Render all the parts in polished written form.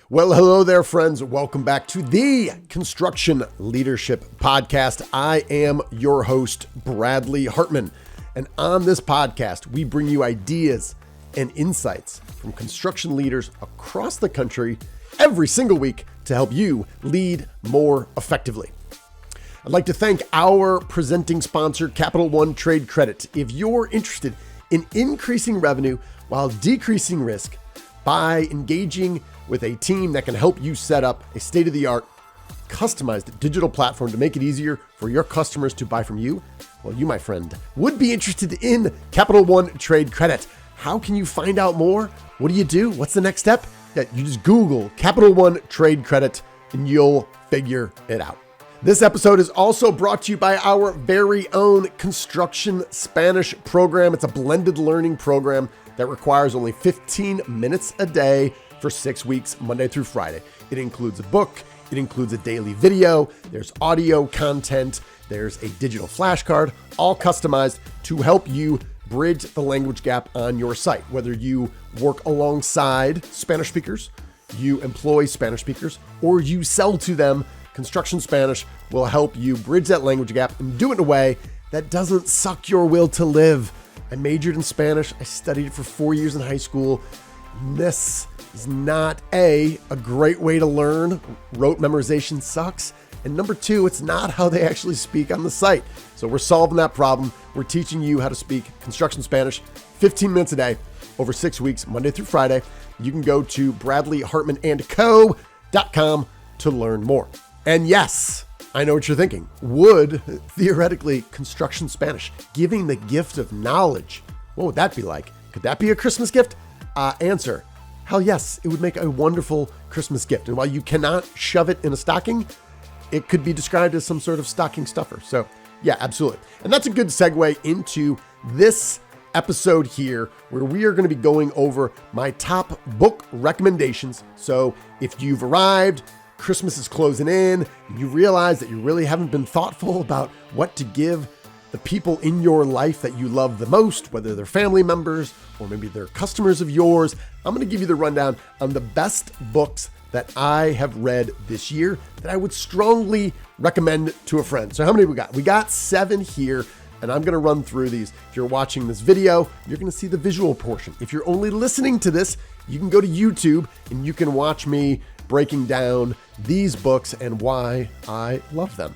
Well, hello there, friends. Welcome back to the Construction Leadership Podcast. I am your host, Bradley Hartmann. And on this podcast, we bring you ideas and insights from construction leaders across the country every single week to help you lead more effectively. I'd like to thank our presenting sponsor, Capital One Trade Credit. If you're interested in increasing revenue while decreasing risk by engaging with a team that can help you set up a state-of-the-art, customized digital platform to make it easier for your customers to buy from you, well, you, my friend, would be interested in Capital One Trade Credit. How can you find out more? What do? What's the next step? Yeah, you just Google Capital One Trade Credit and you'll figure it out. This episode is also brought to you by our very own Construction Spanish program. It's a blended learning program that requires only 15 minutes a day for 6 weeks, Monday through Friday. It includes a book, it includes a daily video, there's audio content, there's a digital flashcard, all customized to help you bridge the language gap on your site. Whether you work alongside Spanish speakers, you employ Spanish speakers, or you sell to them, Construction Spanish will help you bridge that language gap and do it in a way that doesn't suck your will to live. I majored in Spanish. I studied it for 4 years in high school. This is not a great way to learn. Rote memorization sucks. And number two, it's not how they actually speak on the site. So we're solving that problem. We're teaching you how to speak construction Spanish 15 minutes a day over 6 weeks, Monday through Friday. You can go to bradleyhartmanandco.com to learn more. And yes, I know what you're thinking. Would, theoretically, construction Spanish, giving the gift of knowledge, what would that be like? Could that be a Christmas gift? Answer, hell yes, it would make a wonderful Christmas gift. And while you cannot shove it in a stocking, it could be described as some sort of stocking stuffer. So yeah, absolutely. And that's a good segue into this episode here, where we are going to be going over my top book recommendations. So if you've arrived, Christmas is closing in, and you realize that you really haven't been thoughtful about what to give the people in your life that you love the most, whether they're family members or maybe they're customers of yours, I'm going to give you the rundown on the best books that I have read this year that I would strongly recommend to a friend. So how many we got? We got 7 here, and I'm going to run through these. If you're watching this video, you're going to see the visual portion. If you're only listening to this, you can go to YouTube and you can watch me breaking down these books and why I love them.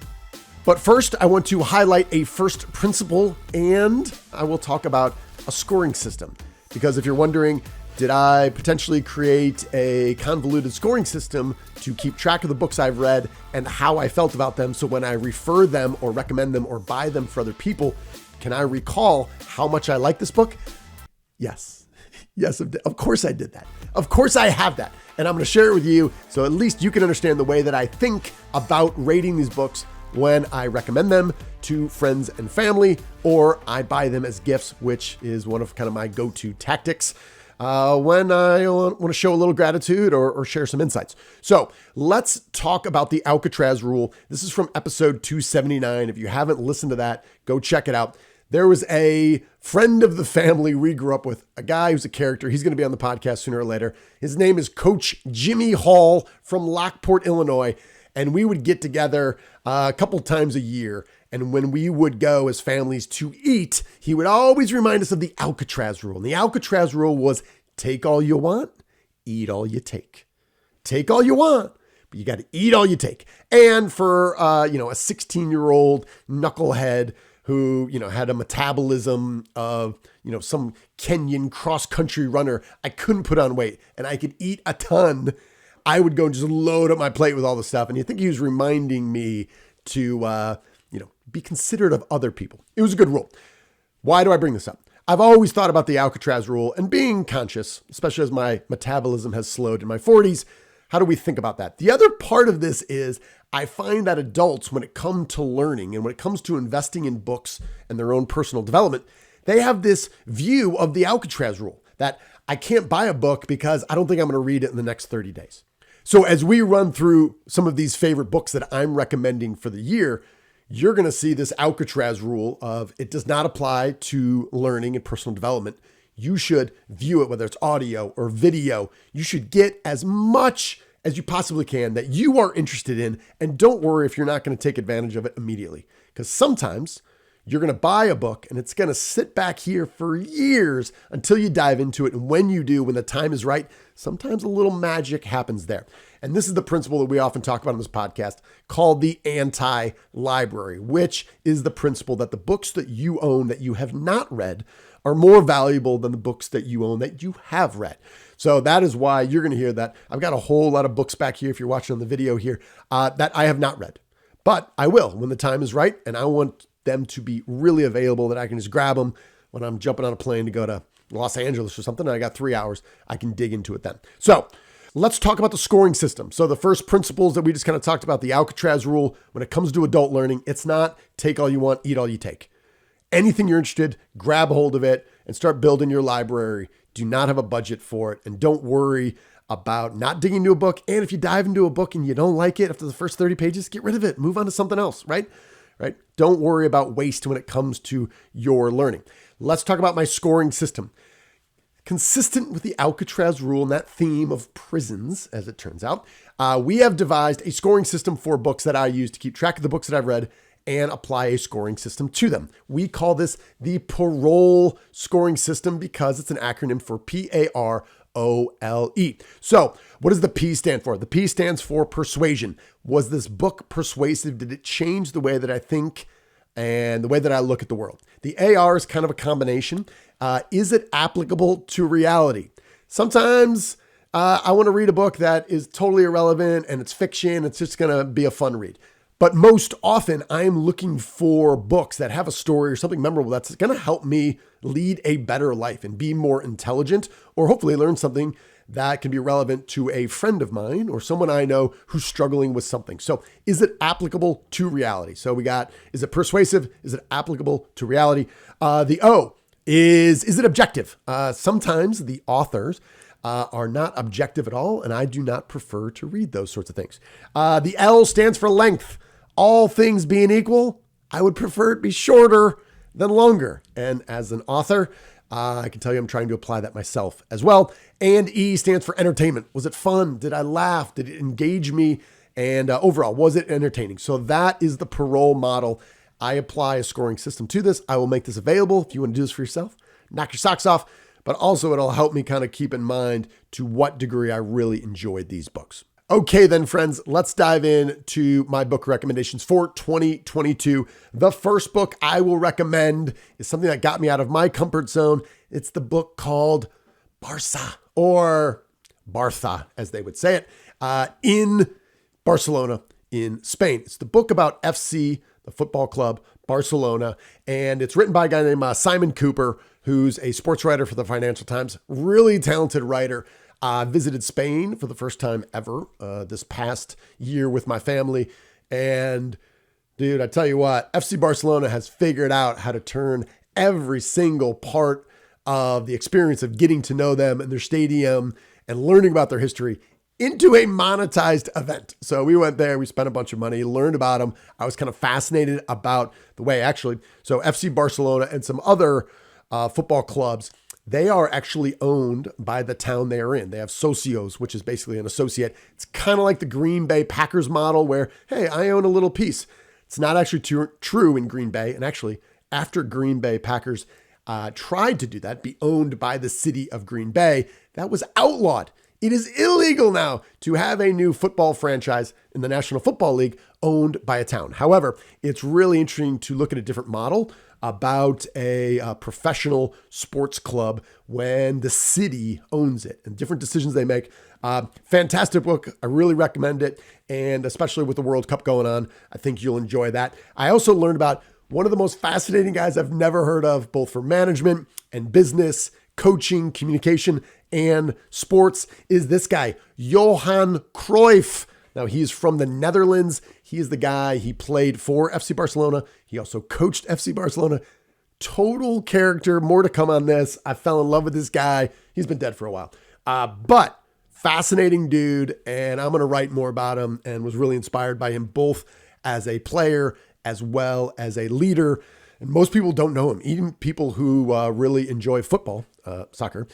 But first, I want to highlight a first principle, and I will talk about a scoring system. Because if you're wondering, did I potentially create a convoluted scoring system to keep track of the books I've read and how I felt about them, so when I refer them or recommend them or buy them for other people, can I recall how much I like this book? Yes. Yes, of course I did that. Of course I have that. And I'm going to share it with you so at least you can understand the way that I think about rating these books when I recommend them to friends and family, or I buy them as gifts, which is one of kind of my go-to tactics when I want to show a little gratitude or share some insights. So let's talk about the Alcatraz rule. This is from episode 279. If you haven't listened to that, go check it out. There was a friend of the family we grew up with, a guy who's a character. He's going to be on the podcast sooner or later. His name is Coach Jimmy Hall from Lockport, Illinois. And we would get together a couple times a year. And when we would go as families to eat, he would always remind us of the Alcatraz rule. And the Alcatraz rule was take all you want, eat all you take. Take all you want, but you got to eat all you take. And for, a 16-year-old knucklehead who, had a metabolism of, some Kenyan cross-country runner, I couldn't put on weight and I could eat a ton. I would go and just load up my plate with all the stuff. And you think he was reminding me to, be considerate of other people. It was a good rule. Why do I bring this up? I've always thought about the Alcatraz rule and being conscious, especially as my metabolism has slowed in my 40s. How do we think about that? The other part of this is I find that adults, when it comes to learning and when it comes to investing in books and their own personal development, they have this view of the Alcatraz rule that I can't buy a book because I don't think I'm going to read it in the next 30 days. So as we run through some of these favorite books that I'm recommending for the year, you're going to see this Alcatraz rule of it does not apply to learning and personal development. You should view it, whether it's audio or video. You should get as much as you possibly can that you are interested in. And don't worry if you're not going to take advantage of it immediately, because sometimes you're going to buy a book and it's going to sit back here for years until you dive into it. And when you do, when the time is right, sometimes a little magic happens there. And this is the principle that we often talk about on this podcast called the anti-library, which is the principle that the books that you own that you have not read are more valuable than the books that you own that you have read. So that is why you're going to hear that I've got a whole lot of books back here, if you're watching on the video here, that I have not read. But I will when the time is right, and I want them to be really available that I can just grab them when I'm jumping on a plane to go to Los Angeles or something. And I got 3 hours. I can dig into it then. So let's talk about the scoring system. So the first principles that we just kind of talked about, the Alcatraz rule, when it comes to adult learning, it's not take all you want, eat all you take. Anything you're interested, grab a hold of it and start building your library. Do not have a budget for it. And don't worry about not digging into a book. And if you dive into a book and you don't like it after the first 30 pages, get rid of it. Move on to something else, right? Don't worry about waste when it comes to your learning. Let's talk about my scoring system. Consistent with the Alcatraz rule and that theme of prisons, as it turns out, we have devised a scoring system for books that I use to keep track of the books that I've read and apply a scoring system to them. We call this the PAROLE scoring system because it's an acronym for PAROLE. So what does the P stand for? The P stands for persuasion. Was this book persuasive? Did it change the way that I think and the way that I look at the world? The AR is kind of a combination. Is it applicable to reality? Sometimes I want to read a book that is totally irrelevant and it's fiction. It's just going to be a fun read. But most often I'm looking for books that have a story or something memorable that's going to help me lead a better life and be more intelligent, or hopefully learn something that can be relevant to a friend of mine or someone I know who's struggling with something. So is it applicable to reality? So we got, is it persuasive? Is it applicable to reality? The O is it objective? Sometimes the authors are not objective at all, and I do not prefer to read those sorts of things. The L stands for length. All things being equal, I would prefer it be shorter than longer. And as an author, I can tell you I'm trying to apply that myself as well. And E stands for entertainment. Was it fun? Did I laugh? Did it engage me? And overall, was it entertaining? So that is the PAROLE model. I apply a scoring system to this. I will make this available if you want to do this for yourself. Knock your socks off. But also it'll help me kind of keep in mind to what degree I really enjoyed these books. Okay, then friends, let's dive into my book recommendations for 2022. The first book I will recommend is something that got me out of my comfort zone. It's the book called Barça, or Barça, as they would say it, in Barcelona, in Spain. It's the book about FC, the football club, Barcelona, and it's written by a guy named Simon Cooper, who's a sports writer for the Financial Times, really talented writer. Visited Spain for the first time ever this past year with my family. And dude, I tell you what, FC Barcelona has figured out how to turn every single part of the experience of getting to know them and their stadium and learning about their history into a monetized event. So we went there, we spent a bunch of money, learned about them. I was kind of fascinated about the way so FC Barcelona and some other football clubs, they are actually owned by the town they are in. They have socios, which is basically an associate. It's kind of like the Green Bay Packers model where, hey, I own a little piece. It's not actually true in Green Bay. And actually, after Green Bay Packers tried to do that, be owned by the city of Green Bay, that was outlawed. It is illegal now to have a new football franchise in the National Football League owned by a town. However, it's really interesting to look at a different model about a professional sports club when the city owns it and different decisions they make. Fantastic book. I really recommend it. And especially with the World Cup going on, I think you'll enjoy that. I also learned about one of the most fascinating guys I've never heard of, both for management and business, coaching, communication, and sports, is this guy, Johan Cruyff. Now, he's from the Netherlands. He is the guy, he played for FC Barcelona. He also coached FC Barcelona. Total character, more to come on this. I fell in love with this guy. He's been dead for a while. But fascinating dude, and I'm going to write more about him and was really inspired by him both as a player as well as a leader. And most people don't know him. Even people who really enjoy football, soccer,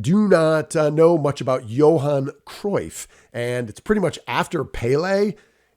do not know much about Johan Cruyff. And it's pretty much after Pele,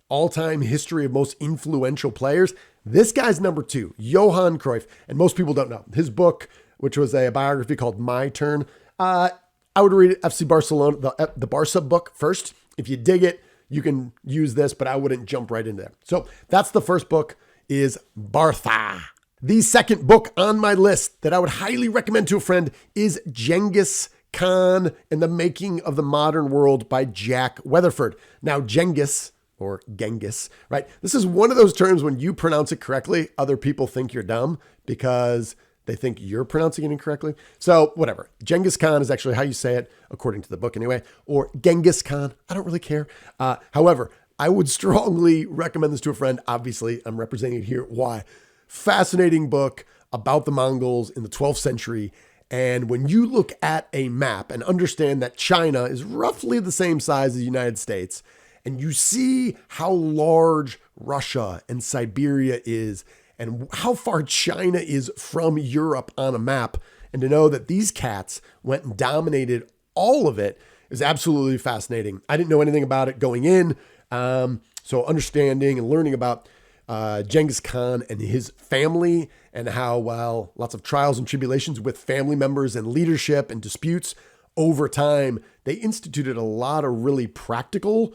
all-time history of most influential players. This guy's number 2, Johan Cruyff. And most people don't know. His book, which was a biography called My Turn, I would read FC Barcelona, the Barca book first. If you dig it, you can use this, but I wouldn't jump right into there. So that's the first book, is Barca. The second book on my list that I would highly recommend to a friend is Genghis Khan and the Making of the Modern World by Jack Weatherford. Now, Genghis, or Genghis, right? This is one of those terms when you pronounce it correctly, other people think you're dumb because they think you're pronouncing it incorrectly. So whatever. Genghis Khan is actually how you say it, according to the book anyway, or Genghis Khan. I don't really care. However, I would strongly recommend this to a friend. Obviously, I'm representing it here. Why? Fascinating book about the Mongols in the 12th century. And when you look at a map and understand that China is roughly the same size as the United States, and you see how large Russia and Siberia is, and how far China is from Europe on a map, and to know that these cats went and dominated all of it is absolutely fascinating. I didn't know anything about it going in. So understanding and learning about Genghis Khan and his family, and how, well, lots of trials and tribulations with family members and leadership and disputes over time, they instituted a lot of really practical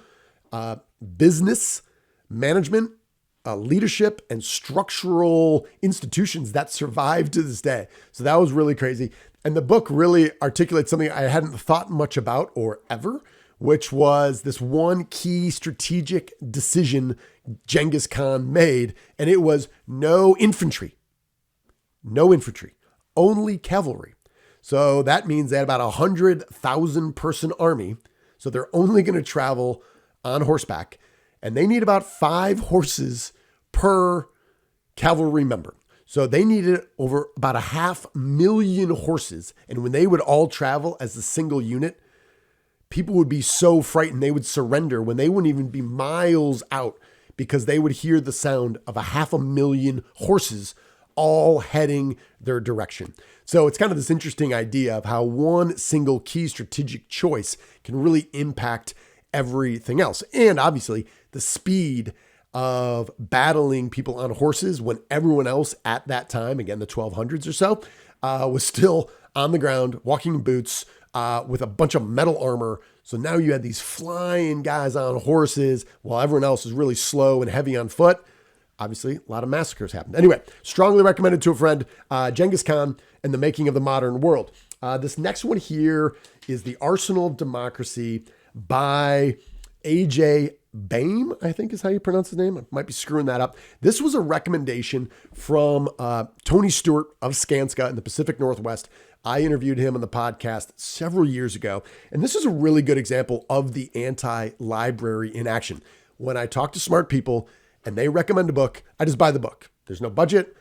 business management, leadership, and structural institutions that survive to this day. So that was really crazy. And the book really articulates something I hadn't thought much about or ever, which was this one key strategic decision Genghis Khan made. And it was no infantry, only cavalry. So that means they had about 100,000 person army. So they're only going to travel on horseback, and they need about 5 horses per cavalry member. So they needed over about 500,000 horses. And when they would all travel as a single unit, people would be so frightened they would surrender when they wouldn't even be miles out, because they would hear the sound of 500,000 horses all heading their direction. So it's kind of this interesting idea of how one single key strategic choice can really impact everything else. And obviously the speed of battling people on horses when everyone else at that time, again, the 1200s or so, was still on the ground, walking in boots, with a bunch of metal armor. So now you had these flying guys on horses while everyone else is really slow and heavy on foot. Obviously, a lot of massacres happened. Anyway, strongly recommended to a friend, Genghis Khan and the Making of the Modern World. This next one here is The Arsenal of Democracy by A.J. Baim, I think is how you pronounce his name. I might be screwing that up. This was a recommendation from Tony Stewart of Skanska in the Pacific Northwest. I interviewed him on the podcast several years ago, and this is a really good example of the anti-library in action. When I talk to smart people and they recommend a book, I just buy the book. There's no budget.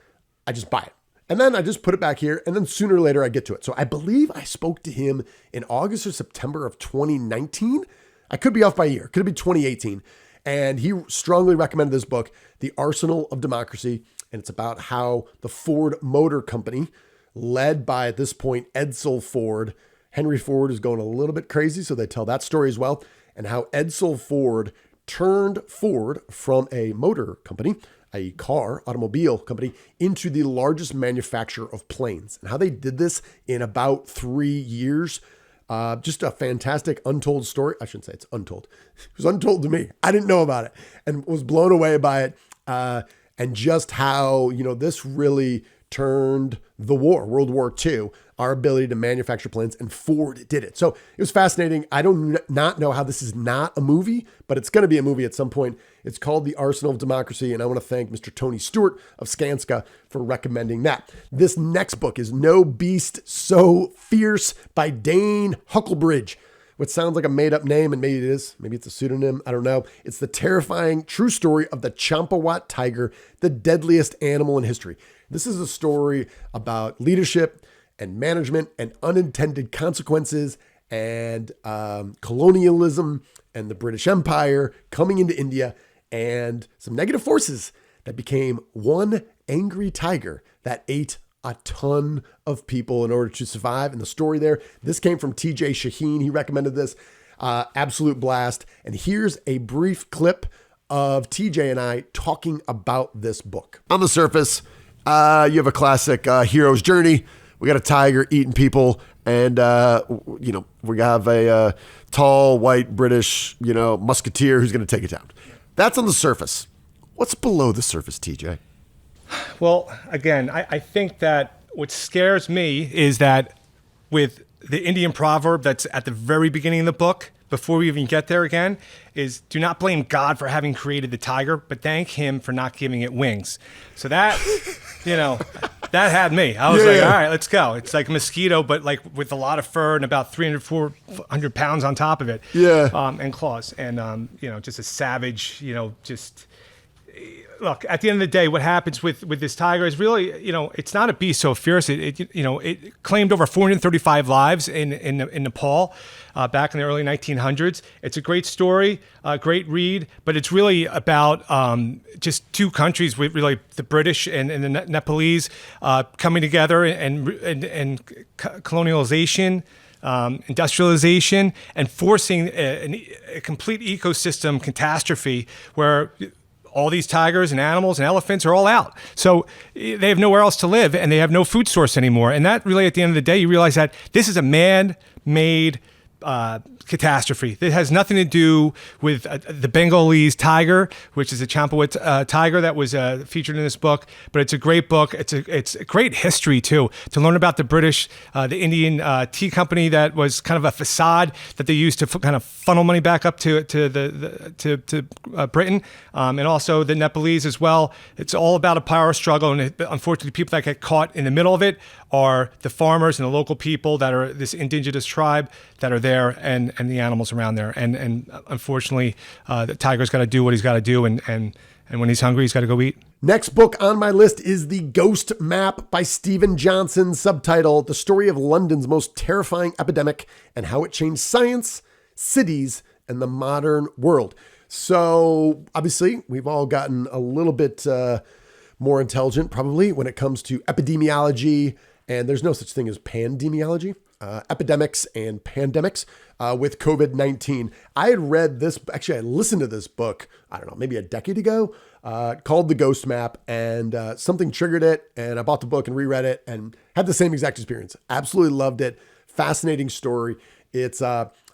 I just buy it. And then I just put it back here, and then sooner or later I get to it. So I believe I spoke to him in August or September of 2019. I could be off by a year. Could have been 2018. And he strongly recommended this book, The Arsenal of Democracy. And it's about how the Ford Motor Company, led by, at this point, Edsel Ford. Henry Ford is going a little bit crazy, so they tell that story as well. And how Edsel Ford turned Ford from a motor company, a automobile company, into the largest manufacturer of planes. And how they did this in about 3 years. Just a fantastic untold story. I shouldn't say it's untold. It was untold to me. I didn't know about it and was blown away by it. And just how, this really turned the war, World War II, our ability to manufacture planes, and Ford did it. So it was fascinating. I don't not know how this is not a movie, but it's going to be a movie at some point. It's called The Arsenal of Democracy, and I want to thank Mr. Tony Stewart of Skanska for recommending that. This next book is No Beast So Fierce by Dane Hucklebridge, which sounds like a made-up name, and maybe it is. Maybe it's a pseudonym. I don't know. It's the terrifying true story of the Champawat tiger, the deadliest animal in history. This is a story about leadership and management and unintended consequences and colonialism and the British Empire coming into India and some negative forces that became one angry tiger that ate a ton of people in order to survive. And the story there, this came from TJ Shaheen. He recommended this. Absolute blast. And here's a brief clip of TJ and I talking about this book. On the surface, you have a classic hero's journey. We got a tiger eating people, and we have a tall, white, British, musketeer who's going to take it down. That's on the surface. What's below the surface, TJ? Well, again, I think that what scares me is that with the Indian proverb that's at the very beginning of the book, before we even get there again, is do not blame God for having created the tiger, but thank him for not giving it wings. So that, that had me. I was all right, let's go. It's like a mosquito, but like with a lot of fur and about 300, 400 pounds on top of it. Yeah. And claws. And, just a savage, look, at the end of the day, what happens with this tiger is really, it's not a beast so fierce. It claimed over 435 lives in Nepal back in the early 1900s. It's a great story, great read, but it's really about just two countries with really the British and the Nepalese coming together and colonialization. Industrialization and forcing a complete ecosystem catastrophe where all these tigers and animals and elephants are all out. So they have nowhere else to live and they have no food source anymore. And that really, at the end of the day, you realize that this is a man-made catastrophe. It has nothing to do with the Bengalese tiger, which is a Champawat tiger that was featured in this book. But it's a great book. It's a great history too, to learn about the British, the Indian tea company that was kind of a facade that they used to kind of funnel money back up to Britain, and also the Nepalese as well. It's all about a power struggle, and unfortunately, people that get caught in the middle of it are the farmers and the local people that are this indigenous tribe that are there, and the animals around there. And unfortunately, the tiger's got to do what he's got to do, and when he's hungry, he's got to go eat. Next book on my list is The Ghost Map by Stephen Johnson, subtitle, The Story of London's Most Terrifying Epidemic and How It Changed Science, Cities, and the Modern World. So obviously, we've all gotten a little bit more intelligent, probably, when it comes to epidemiology, and there's no such thing as pandemiology. Epidemics and pandemics with COVID-19. I had read this, actually I listened to this book, I don't know, maybe a decade ago, called The Ghost Map, and something triggered it, and I bought the book and reread it and had the same exact experience. Absolutely loved it. Fascinating story. It's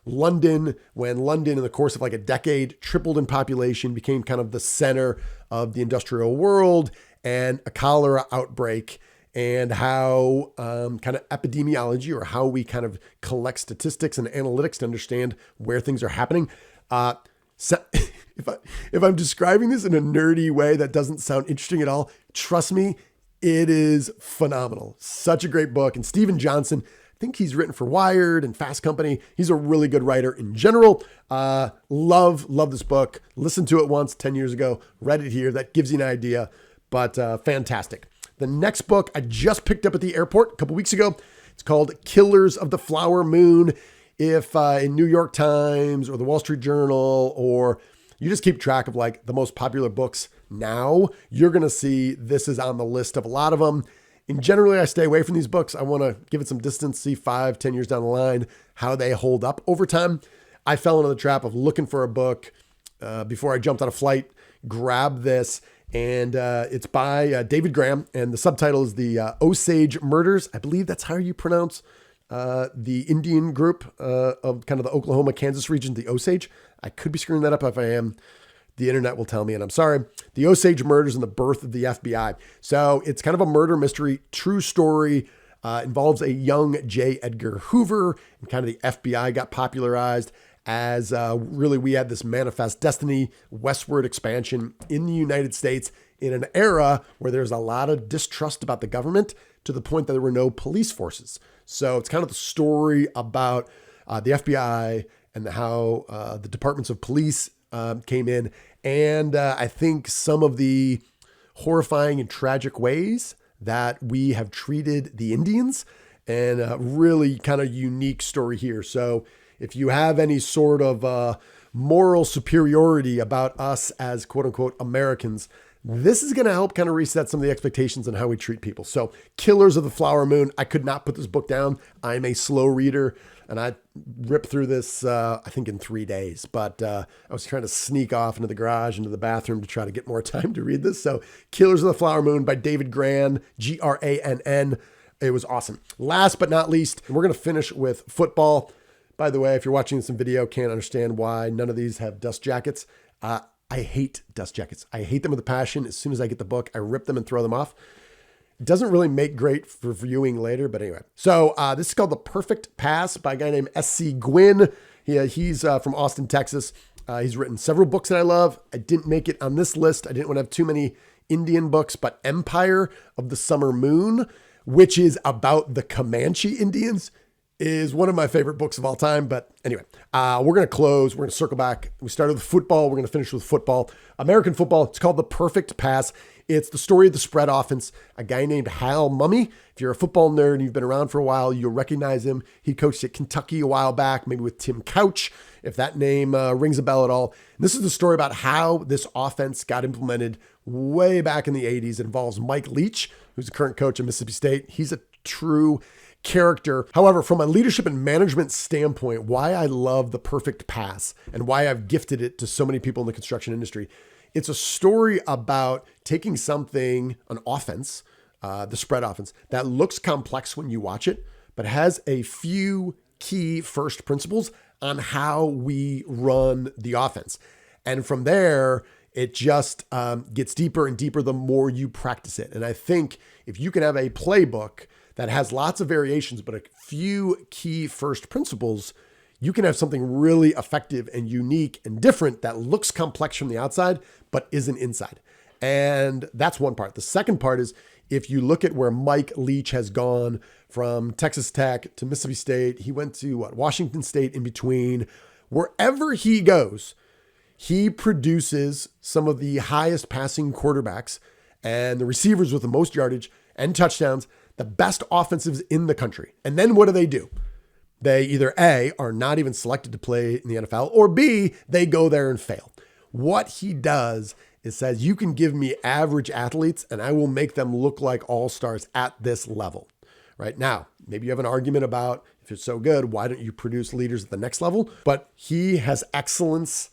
London, when London in the course of like a decade tripled in population, became kind of the center of the industrial world, and a cholera outbreak, and how kind of epidemiology, or how we kind of collect statistics and analytics to understand where things are happening. So if I'm describing this in a nerdy way that doesn't sound interesting at all, trust me, it is phenomenal. Such a great book. And Stephen Johnson, I think he's written for Wired and Fast Company. He's a really good writer in general. Love this book. Listened to it once 10 years ago, read it here. That gives you an idea, but fantastic. The next book I just picked up at the airport a couple weeks ago. It's called Killers of the Flower Moon. If in New York Times or the Wall Street Journal, or you just keep track of like the most popular books now, you're going to see this is on the list of a lot of them. And generally, I stay away from these books. I want to give it some distance, see 5-10 years down the line, how they hold up over time. I fell into the trap of looking for a book before I jumped on a flight, grabbed this, and it's by David Graham, and the subtitle is The Osage Murders. I believe that's how you pronounce the Indian group of kind of the Oklahoma, Kansas region, the Osage. I could be screwing that up. If I am, the internet will tell me, and I'm sorry. The Osage Murders and the Birth of the FBI. So it's kind of a murder mystery, true story, involves a young J. Edgar Hoover, and kind of the FBI got popularized as really we had this manifest destiny, westward expansion in the United States in an era where there's a lot of distrust about the government, to the point that there were no police forces. So it's kind of the story about the FBI and how the departments of police came in. And I think some of the horrifying and tragic ways that we have treated the Indians, and a really kind of unique story here. So if you have any sort of moral superiority about us as quote unquote Americans, This is going to help kind of reset some of the expectations on how we treat people. So Killers of the Flower Moon, I could not put this book down. I'm a slow reader, and I ripped through this, I think in 3 days, but I was trying to sneak off into the garage, into the bathroom to try to get more time to read this. So Killers of the Flower Moon by David Grann, Grann. It was awesome. Last but not least, we're going to finish with football. By the way, if you're watching this in video, can't understand why none of these have dust jackets. I hate dust jackets. I hate them with a passion. As soon as I get the book, I rip them and throw them off. It doesn't really make great for viewing later, but anyway. So this is called The Perfect Pass by a guy named S.C. Gwynn. He's from Austin, Texas. He's written several books that I love. I didn't make it on this list. I didn't want to have too many Indian books, but Empire of the Summer Moon, which is about the Comanche Indians, is one of my favorite books of all time. But anyway, we're going to close. We're going to circle back. We started with football. We're going to finish with football. American football. It's called The Perfect Pass. It's the story of the spread offense. A guy named Hal Mumme. If you're a football nerd and you've been around for a while, you'll recognize him. He coached at Kentucky a while back, maybe with Tim Couch, if that name rings a bell at all. And this is the story about how this offense got implemented way back in the 80s. It involves Mike Leach, who's the current coach at Mississippi State. He's a true character. However, from a leadership and management standpoint, why I love The Perfect Pass and why I've gifted it to so many people in the construction industry, it's a story about taking something, an offense, the spread offense, that looks complex when you watch it, but has a few key first principles on how we run the offense. And from there, it just gets deeper and deeper the more you practice it. And I think if you can have a playbook that has lots of variations, but a few key first principles, you can have something really effective and unique and different that looks complex from the outside, but isn't inside. And that's one part. The second part is if you look at where Mike Leach has gone from Texas Tech to Mississippi State, he went to Washington State in between. Wherever he goes, he produces some of the highest passing quarterbacks and the receivers with the most yardage and touchdowns, the best offensives in the country. And then what do? They either A, are not even selected to play in the NFL, or B, they go there and fail. What he does is says, you can give me average athletes and I will make them look like all-stars at this level. Right now, maybe you have an argument about if it's so good, why don't you produce leaders at the next level? But he has excellence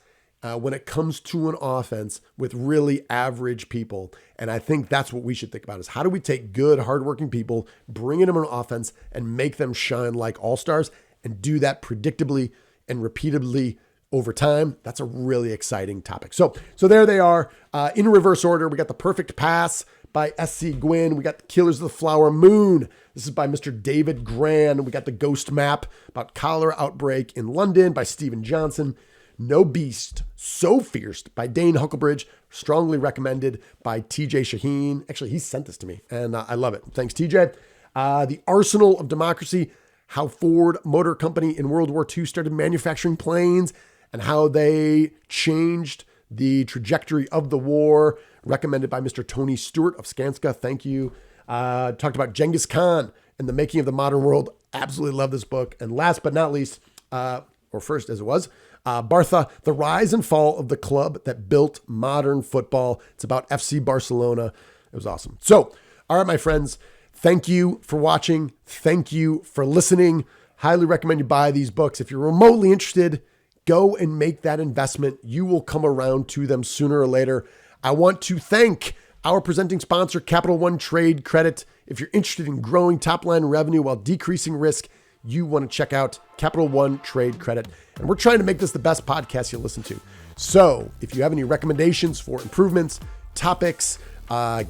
when it comes to an offense with really average people. And I think that's what we should think about is how do we take good, hardworking people, bring in them an offense and make them shine like all-stars and do that predictably and repeatedly over time. That's a really exciting topic. So there they are in reverse order. We got The Perfect Pass by S.C. Gwynn. We got The Killers of the Flower Moon. This is by Mr. David Grann. We got The Ghost Map about cholera outbreak in London by Stephen Johnson. No Beast, So Fierce by Dane Hucklebridge, strongly recommended by TJ Shaheen. Actually, he sent this to me and I love it. Thanks, TJ. The Arsenal of Democracy, how Ford Motor Company in World War II started manufacturing planes and how they changed the trajectory of the war, recommended by Mr. Tony Stewart of Skanska. Thank you. Talked about Genghis Khan and the making of the modern world. Absolutely love this book. And last but not least, or first as it was, Bartha, The Rise and Fall of the Club That Built Modern Football. It's about FC Barcelona. It was awesome. So, all right, my friends, thank you for watching. Thank you for listening. Highly recommend you buy these books. If you're remotely interested, go and make that investment. You will come around to them sooner or later. I want to thank our presenting sponsor, Capital One Trade Credit. If you're interested in growing top-line revenue while decreasing risk, you want to check out Capital One Trade Credit. And we're trying to make this the best podcast you'll listen to. So if you have any recommendations for improvements, topics,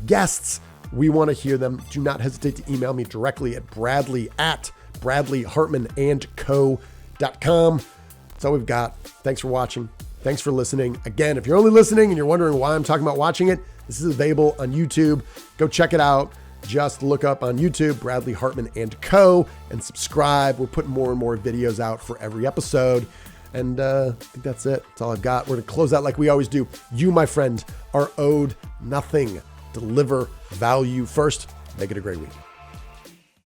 guests, we want to hear them. Do not hesitate to email me directly at bradley@bradleyhartmanandco.com. That's all we've got. Thanks for watching. Thanks for listening. Again, if you're only listening and you're wondering why I'm talking about watching it, this is available on YouTube. Go check it out. Just look up on YouTube, Bradley Hartmann and Co. and subscribe. We're putting more and more videos out for every episode. And I think that's it. That's all I've got. We're going to close out like we always do. You, my friend, are owed nothing. Deliver value first. Make it a great week.